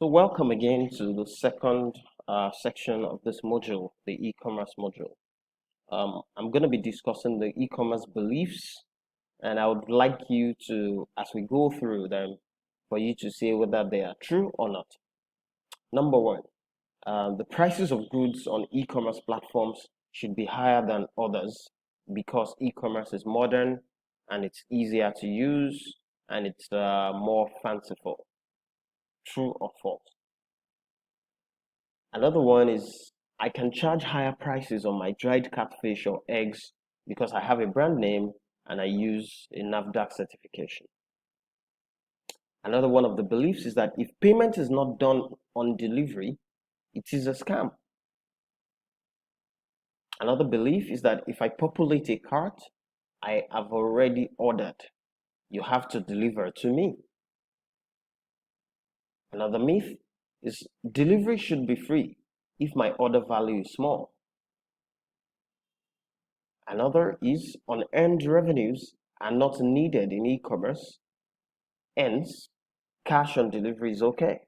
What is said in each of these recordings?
So welcome again to the second section of this module, the e-commerce module. I'm going to be discussing the e-commerce beliefs, and I would like you to, as we go through them, for you to say whether they are true or not. Number one, the prices of goods on e-commerce platforms should be higher than others because e-commerce is modern and it's easier to use and it's more fanciful. True or false? Another one is I can charge higher prices on my dried catfish or eggs because I have a brand name and I use a NAFDAC certification. Another one of the beliefs is that if payment is not done on delivery, it is a scam. Another belief is that if I populate a cart, I have already ordered. You have to deliver to me. Another myth is delivery should be free if my order value is small. Another is unearned revenues are not needed in e-commerce, hence cash on delivery is okay.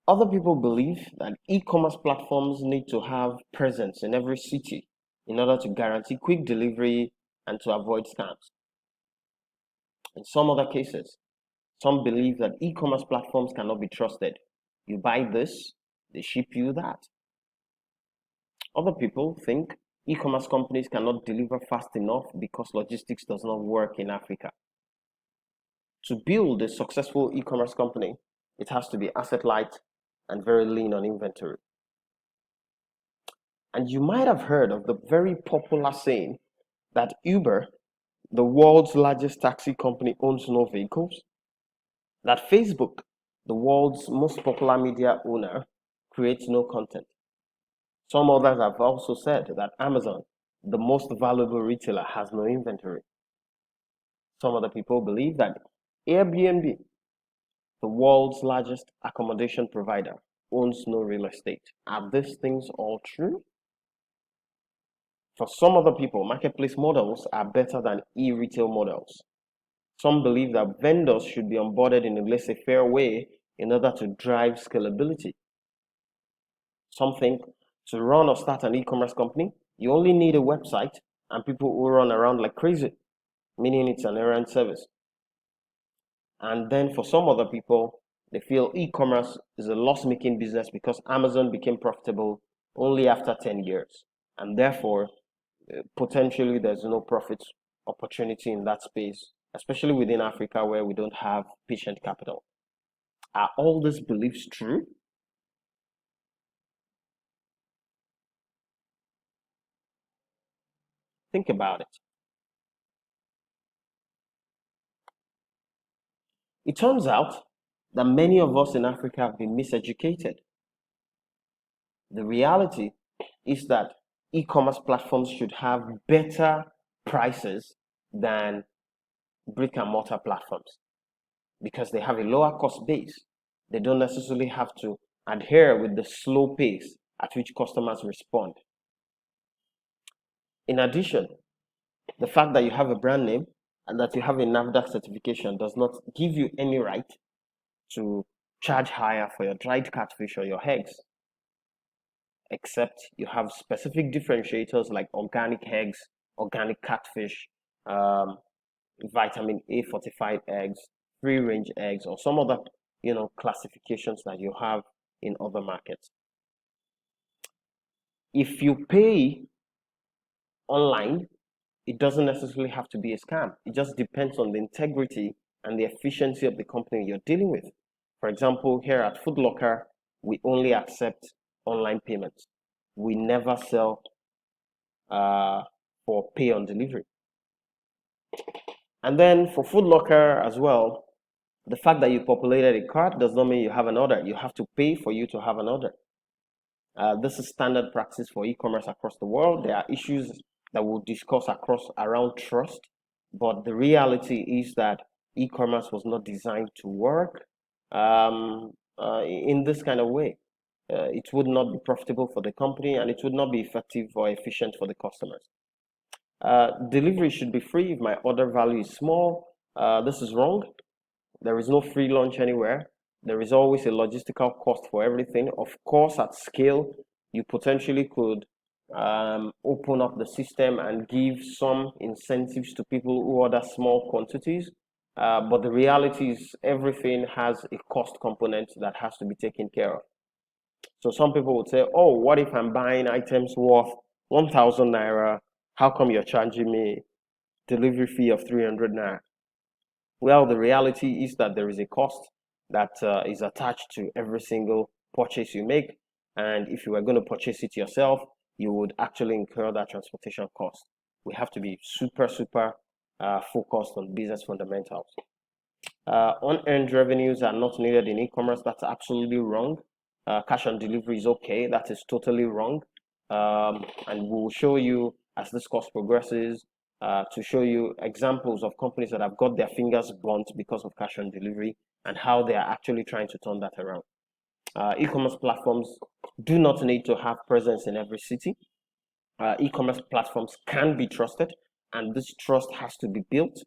Other people believe that e-commerce platforms need to have presence in every city in order to guarantee quick delivery and to avoid scams. In some other cases, some believe that e-commerce platforms cannot be trusted. You buy this, they ship you that. Other people think e-commerce companies cannot deliver fast enough because logistics does not work in Africa. To build a successful e-commerce company, it has to be asset light and very lean on inventory. And you might have heard of the very popular saying that Uber, the world's largest taxi company, owns no vehicles, that Facebook, the world's most popular media owner, creates no content. Some others have also said that Amazon, the most valuable retailer, has no inventory. Some other people believe that Airbnb, the world's largest accommodation provider, owns no real estate. Are these things all true? For some other people, marketplace models are better than e-retail models. Some believe that vendors should be onboarded in a laissez-faire way in order to drive scalability. Some think to run or start an e-commerce company, you only need a website and people will run around like crazy, meaning it's an errand service. And then for some other people, they feel e-commerce is a loss-making business because Amazon became profitable only after 10 years. And therefore, potentially there's no profit opportunity in that space, especially within Africa where we don't have patient capital. Are all these beliefs true? Think about it. It turns out that many of us in Africa have been miseducated. The reality is that e-commerce platforms should have better prices than brick and mortar platforms because they have a lower cost base. They don't necessarily have to adhere with the slow pace at which customers respond. In addition, the fact that you have a brand name and that you have a NAFDAC certification does not give you any right to charge higher for your dried catfish or your eggs, except you have specific differentiators like organic eggs, organic catfish, vitamin A fortified eggs, free range eggs, or some other classifications that you have in other markets. If you pay online, it doesn't necessarily have to be a scam. It just depends on the integrity and the efficiency of the company you're dealing with. For example, here at Food Locker, we only accept online payments. We never sell for pay on delivery. And then for Food Locker as well, the fact that you populated a cart does not mean you have an order. You have to pay for you to have an order. This is standard practice for e-commerce across the world. There are issues that we'll discuss around trust, but the reality is that e-commerce was not designed to work in this kind of way. It would not be profitable for the company and it would not be effective or efficient for the customers. Delivery should be free if my order value is small. This is wrong. There is no free lunch anywhere. There is always a logistical cost for everything. Of course, at scale, you potentially could open up the system and give some incentives to people who order small quantities. But the reality is everything has a cost component that has to be taken care of. So some people would say, oh, what if I'm buying items worth 1,000 naira? How come you're charging me delivery fee of 300 naira? Well, the reality is that there is a cost that is attached to every single purchase you make. And if you were going to purchase it yourself, you would actually incur that transportation cost. We have to be super focused on business fundamentals. Unearned revenues are not needed in e-commerce. That's absolutely wrong. Cash on delivery is okay. That is totally wrong. And we will show you as this course progresses to show you examples of companies that have got their fingers burnt because of cash on delivery and how they are actually trying to turn that around. E-commerce platforms do not need to have presence in every city. E-commerce platforms can be trusted, and this trust has to be built.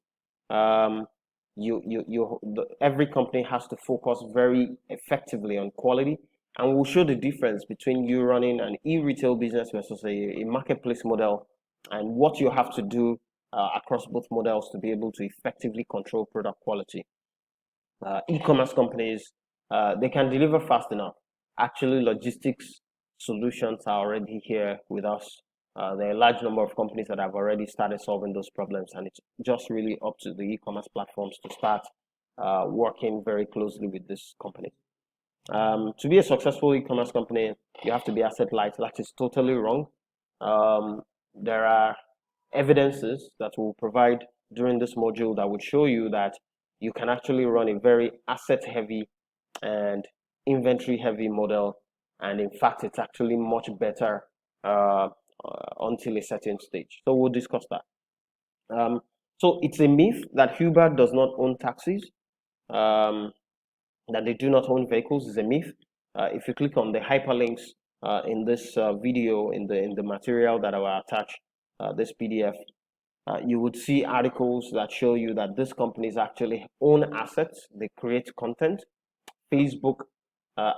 Every company has to focus very effectively on quality, and we'll show the difference between you running an e-retail business versus a marketplace model, and what you have to do across both models to be able to effectively control product quality. E-commerce companies, they can deliver fast enough. Actually, logistics solutions are already here with us. There are a large number of companies that have already started solving those problems, and it's just really up to the e-commerce platforms to start working very closely with this company. To be a successful e-commerce company, you have to be asset light. That is totally wrong. There are evidences that we'll provide during this module that would show you that you can actually run a very asset heavy and inventory heavy model, and in fact it's actually much better until a certain stage. So we'll discuss that. So it's a myth that Uber does not own taxis, that they do not own vehicles is a myth. If you click on the hyperlinks in this video, in the material that I will attach, this PDF, you would see articles that show you that these companies actually own assets. They create content. Facebook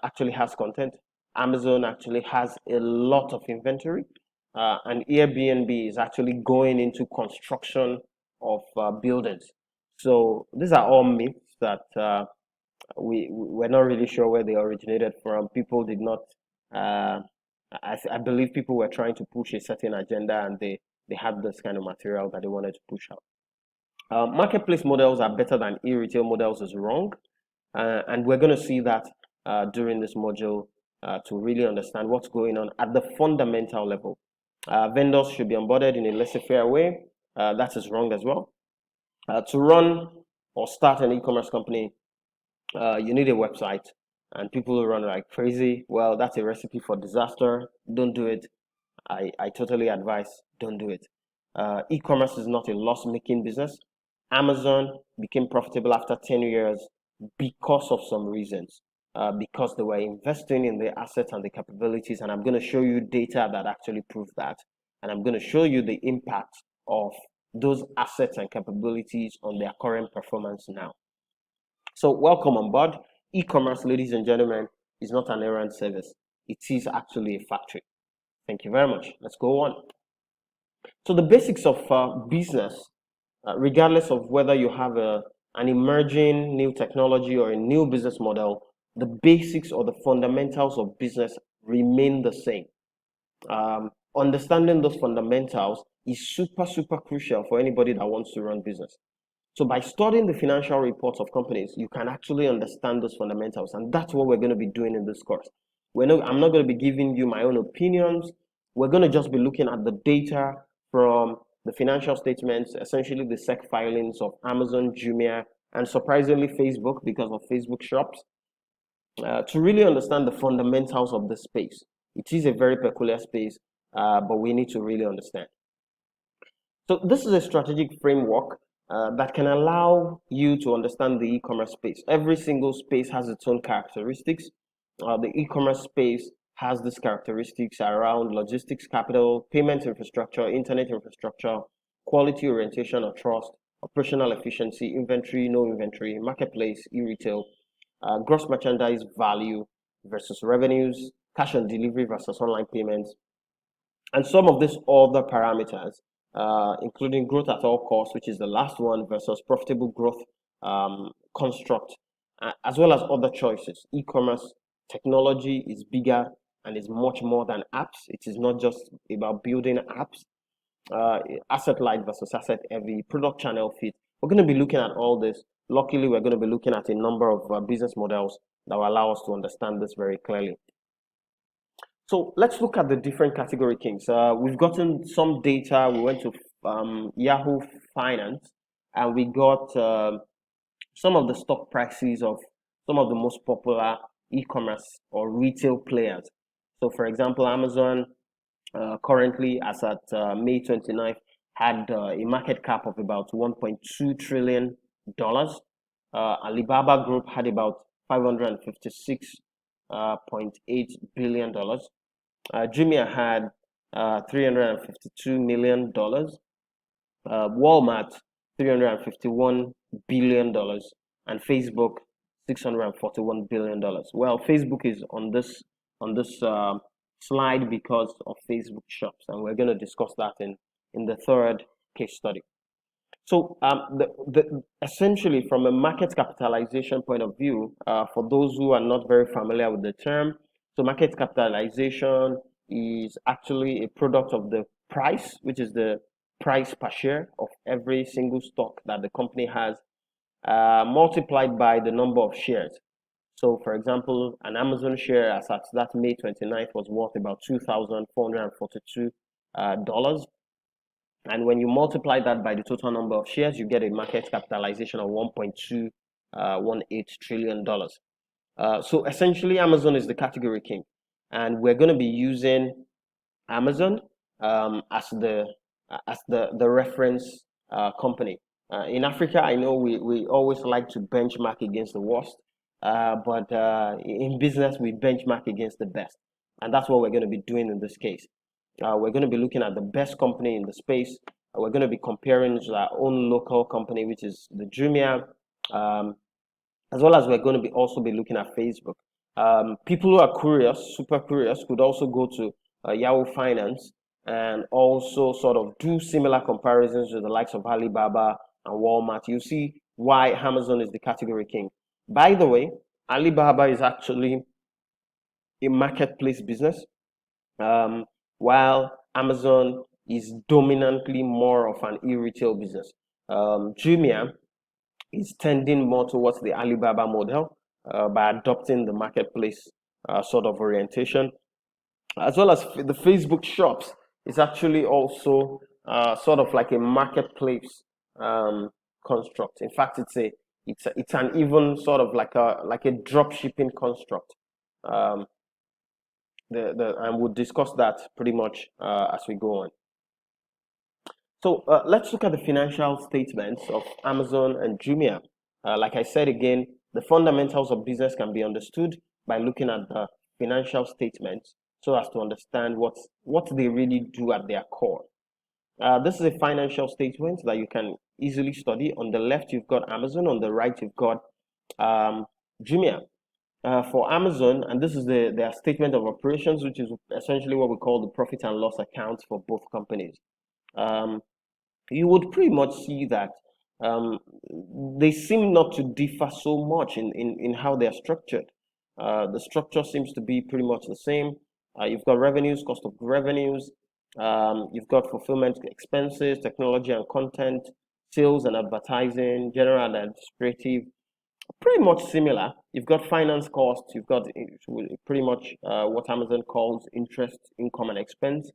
actually has content. Amazon actually has a lot of inventory. And Airbnb is actually going into construction of buildings. So these are all myths that we're not really sure where they originated from. People did not, I believe people were trying to push a certain agenda, and they had this kind of material that they wanted to push out. Marketplace models are better than e-retail models is wrong. And we're going to see that during this module to really understand what's going on at the fundamental level. Vendors should be onboarded in a laissez-faire way. That is wrong as well. To run or start an e-commerce company, you need a website, and people will run like crazy. Well, that's a recipe for disaster. Don't do it. I totally advise don't do it. E-commerce is not a loss-making business. Amazon became profitable after 10 years because of some reasons. Because they were investing in the assets and the capabilities, and I'm going to show you data that actually prove that. And I'm going to show you the impact of those assets and capabilities on their current performance now. So welcome on board. E-commerce, ladies and gentlemen, is not an errand service. It is actually a factory. Thank you very much. Let's go on. So the basics of business, regardless of whether you have an emerging new technology or a new business model, the basics or the fundamentals of business remain the same. Understanding those fundamentals is super crucial for anybody that wants to run business. So by studying the financial reports of companies, you can actually understand those fundamentals, and that's what we're going to be doing in this course. I'm not going to be giving you my own opinions. We're going to just be looking at the data from the financial statements, essentially the SEC filings of Amazon, Jumia, and surprisingly Facebook, because of Facebook shops, to really understand the fundamentals of this space. It is a very peculiar space, but we need to really understand. So this is a strategic framework that can allow you to understand the e-commerce space. Every single space has its own characteristics. The e-commerce space has these characteristics around logistics, capital, payment infrastructure, internet infrastructure, quality orientation or trust, operational efficiency, inventory, no inventory, marketplace, e-retail, gross merchandise value versus revenues, cash on delivery versus online payments, and some of these other parameters, including growth at all costs, which is the last one, versus profitable growth construct, as well as other choices. E-commerce technology is bigger and is much more than apps. It is not just about building apps. Asset light versus asset heavy, product channel fit. We're going to be looking at all this. Luckily, we're going to be looking at a number of business models that will allow us to understand this very clearly. So let's look at the different category kings. We've gotten some data. We went to Yahoo Finance and we got some of the stock prices of some of the most popular e-commerce or retail players. So for example, Amazon currently as at May 29th had a market cap of about $1.2 trillion. Alibaba Group had about $556.8 billion. Jumia had $352 million. Walmart $351 billion, and Facebook $641 billion. Well, Facebook is on this slide because of Facebook shops, and we're going to discuss that in the third case study. So essentially from a market capitalization point of view, for those who are not very familiar with the term, so market capitalization is actually a product of the price, which is the price per share of every single stock that the company has, multiplied by the number of shares. So for example, an Amazon share as at that May 29th was worth about $2,442. And when you multiply that by the total number of shares, you get a market capitalization of $1.218 trillion. So essentially, Amazon is the category king. And we're going to be using Amazon as the reference company. In Africa, I know we always like to benchmark against the worst, but in business, we benchmark against the best. And that's what we're going to be doing in this case. We're going to be looking at the best company in the space. We're going to be comparing to our own local company, which is the Jumia, as well as we're going to be also be looking at Facebook. People who are curious, super curious, could also go to Yahoo Finance and also sort of do similar comparisons with the likes of Alibaba and Walmart. You see why Amazon is the category king. By the way, Alibaba is actually a marketplace business, while Amazon is dominantly more of an e-retail business. Jumia is tending more towards the Alibaba model by adopting the marketplace sort of orientation, as well as the Facebook shops is actually also sort of like a marketplace construct. In fact, it's an even sort of like a drop shipping construct. And we'll discuss that pretty much as we go on. So let's look at the financial statements of Amazon and Jumia. Like I said again, the fundamentals of business can be understood by looking at the financial statements so as to understand what they really do at their core. This is a financial statement that you can easily study. On the left, you've got Amazon. On the right, you've got Jumia. For Amazon, and this is their statement of operations, which is essentially what we call the profit and loss account for both companies. You would pretty much see that they seem not to differ so much in how they're structured. The structure seems to be pretty much the same. You've got revenues, cost of revenues, you've got fulfillment expenses, technology and content, sales and advertising, general and administrative, pretty much similar. You've got finance costs, you've got pretty much what Amazon calls interest, income, and expense,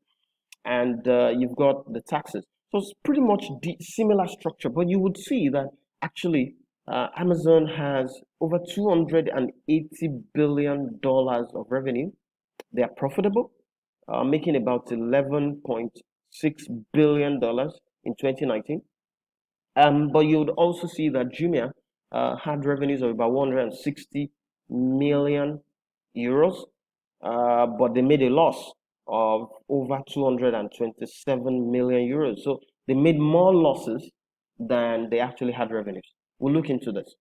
and you've got the taxes. So it's pretty much similar structure, but you would see that actually Amazon has over $280 billion of revenue. They are profitable, making about $11.6 billion in 2019. But you would also see that Jumia had revenues of about 160 million euros, but they made a loss of over 227 million euros. So they made more losses than they actually had revenues. We'll look into this.